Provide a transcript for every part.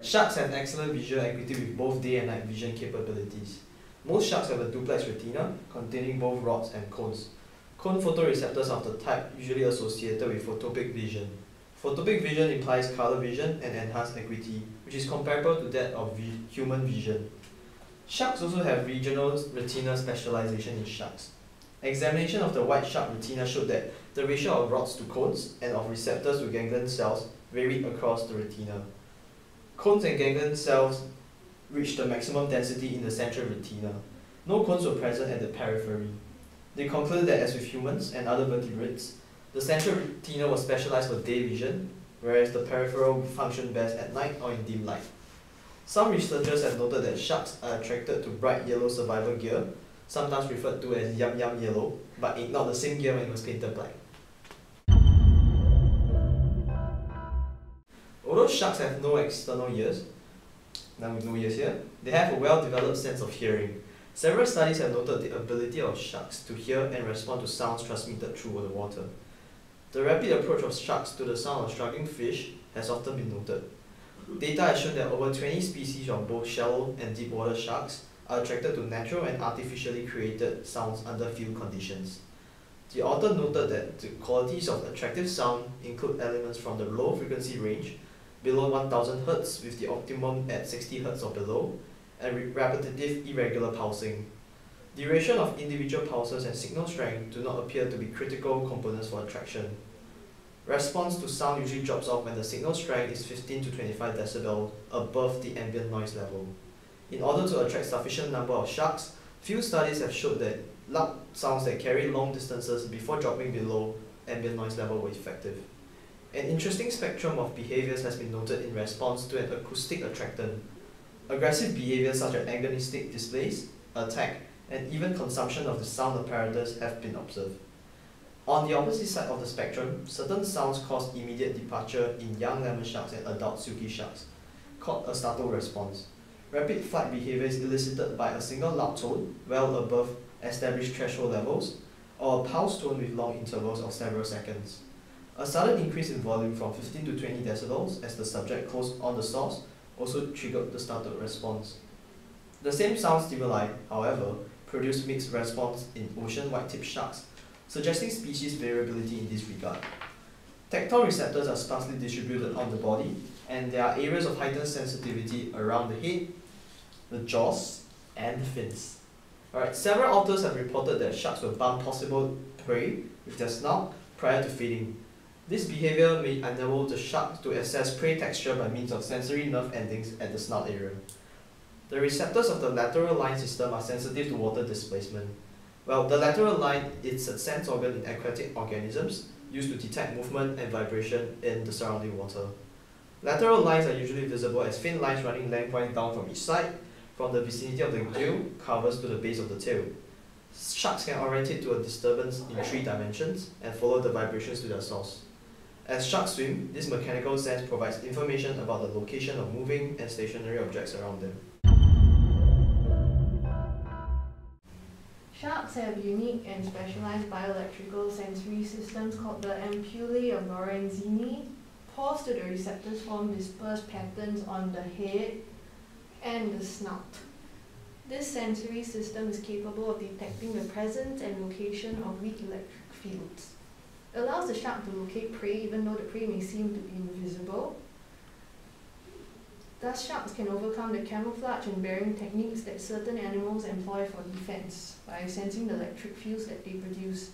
Sharks have excellent visual acuity with both day and night vision capabilities. Most sharks have a duplex retina containing both rods and cones. Cone photoreceptors are the type usually associated with photopic vision. Photopic vision implies color vision and enhanced acuity, which is comparable to that of human vision. Sharks also have regional retina specialization in sharks. Examination of the white shark retina showed that the ratio of rods to cones and of receptors to ganglion cells varied across the retina. Cones and ganglion cells reached the maximum density in the central retina. No cones were present at the periphery. They concluded that as with humans and other vertebrates, the central retina was specialized for day vision, whereas the peripheral functioned best at night or in dim light. Some researchers have noted that sharks are attracted to bright yellow survival gear, sometimes referred to as yum yum yellow, but ignored the same gear when it was painted black. Although sharks have no external ears, now with no ears here, they have a well-developed sense of hearing. Several studies have noted the ability of sharks to hear and respond to sounds transmitted through the water. The rapid approach of sharks to the sound of struggling fish has often been noted. Data has shown that over 20 species of both shallow and deep water sharks are attracted to natural and artificially created sounds under field conditions. The author noted that the qualities of attractive sound include elements from the low frequency range, below 1000 Hz with the optimum at 60 Hz or below, and repetitive irregular pulsing. Duration of individual pulses and signal strength do not appear to be critical components for attraction. Response to sound usually drops off when the signal strength is 15 to 25 dB above the ambient noise level. In order to attract sufficient number of sharks, few studies have showed that loud sounds that carry long distances before dropping below ambient noise level were effective. An interesting spectrum of behaviors has been noted in response to an acoustic attractant. Aggressive behaviors such as agonistic displays, attack, and even consumption of the sound apparatus have been observed. On the opposite side of the spectrum, certain sounds cause immediate departure in young lemon sharks and adult silky sharks, called a startle response. Rapid flight behavior is elicited by a single loud tone, well above established threshold levels, or a pulse tone with long intervals of several seconds. A sudden increase in volume from 15 to 20 decibels as the subject closed on the source also triggered the startled response. The same sound stimuli, however, produce mixed response in ocean white-tip sharks, suggesting species variability in this regard. Tactile receptors are sparsely distributed on the body, and there are areas of heightened sensitivity around the head, the jaws, and the fins. Several authors have reported that sharks will bump possible prey with their snout prior to feeding. This behavior may enable the shark to assess prey texture by means of sensory nerve endings at the snout area. The receptors of the lateral line system are sensitive to water displacement. Well, the lateral line is a sense organ in aquatic organisms used to detect movement and vibration in the surrounding water. Lateral lines are usually visible as thin lines running lengthwise down from each side, from the vicinity of the gill covers to the base of the tail. Sharks can orientate to a disturbance in 3 dimensions and follow the vibrations to their source. As sharks swim, this mechanical sense provides information about the location of moving and stationary objects around them. Sharks have unique and specialized bioelectrical sensory systems called the ampullae of Lorenzini. Pores to the receptors form dispersed patterns on the head and the snout. This sensory system is capable of detecting the presence and location of weak electric fields. It allows the shark to locate prey even though the prey may seem to be invisible. Thus, sharks can overcome the camouflage and burying techniques that certain animals employ for defense by sensing the electric fields that they produce.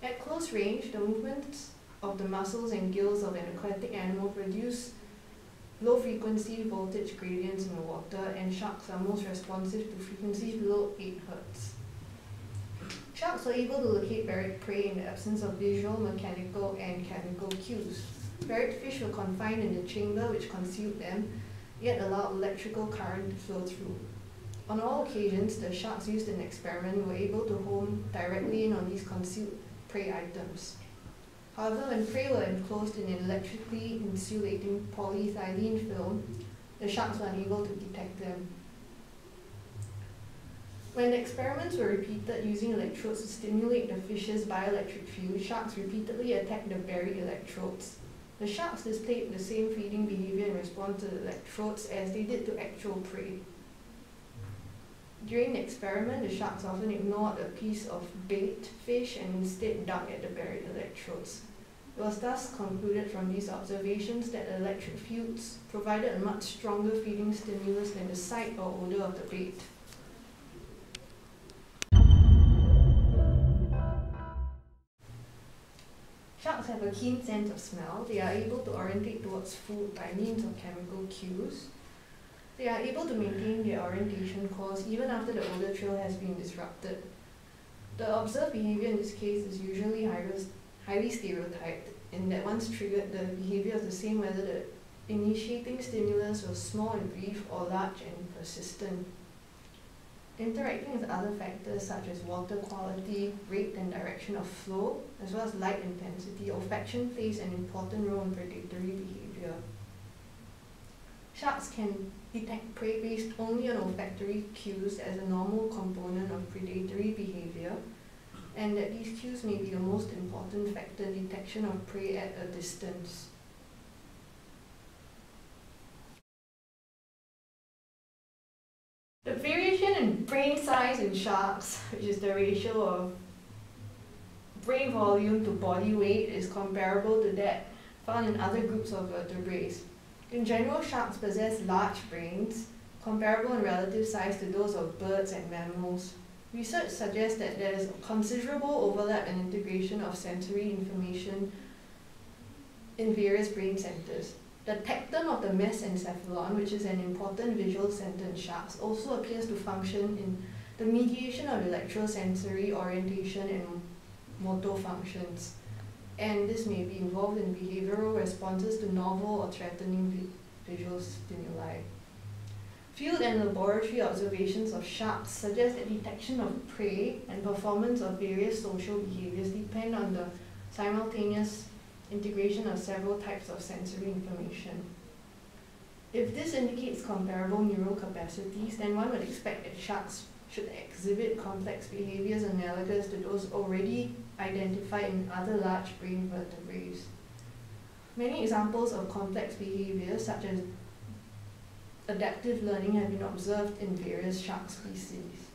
At close range, the movements of the muscles and gills of an aquatic animal produce low-frequency voltage gradients in the water, and sharks are most responsive to frequencies below 8 Hz. Sharks are able to locate buried prey in the absence of visual, mechanical, and chemical cues. Buried fish were confined in the chamber which concealed them, yet allowed electrical current to flow through. On all occasions, the sharks used in the experiment were able to home directly in on these concealed prey items. However, when prey were enclosed in an electrically insulating polyethylene film, the sharks were unable to detect them. When the experiments were repeated using electrodes to stimulate the fish's bioelectric field, sharks repeatedly attacked the buried electrodes. The sharks displayed the same feeding behavior in response to the electrodes as they did to actual prey. During the experiment, the sharks often ignored a piece of bait fish and instead dug at the buried electrodes. It was thus concluded from these observations that the electric fields provided a much stronger feeding stimulus than the sight or odor of the bait. Sharks have a keen sense of smell. They are able to orientate towards food by means of chemical cues. They are able to maintain their orientation course even after the odor trail has been disrupted. The observed behavior in this case is usually highly stereotyped, in that once triggered, the behavior is the same whether the initiating stimulus was small and brief or large and persistent. Interacting with other factors such as water quality, rate and direction of flow, as well as light intensity, olfaction plays an important role in predatory behavior. Sharks can detect prey based only on olfactory cues as a normal component of predatory behavior, and that these cues may be the most important factor in detection of prey at a distance. The variation in brain size in sharks, which is the ratio of brain volume to body weight, is comparable to that found in other groups of vertebrates. In general, sharks possess large brains, comparable in relative size to those of birds and mammals. Research suggests that there is considerable overlap and integration of sensory information in various brain centers. The tectum of the mesencephalon, which is an important visual center in sharks, also appears to function in the mediation of electrosensory orientation and motor functions, and this may be involved in behavioral responses to novel or threatening visual stimuli. Field and laboratory observations of sharks suggest that detection of prey and performance of various social behaviors depend on the simultaneous integration of several types of sensory information. If this indicates comparable neural capacities, then one would expect that sharks should exhibit complex behaviors analogous to those already identified in other large brain vertebrates. Many examples of complex behaviors, such as adaptive learning, have been observed in various shark species.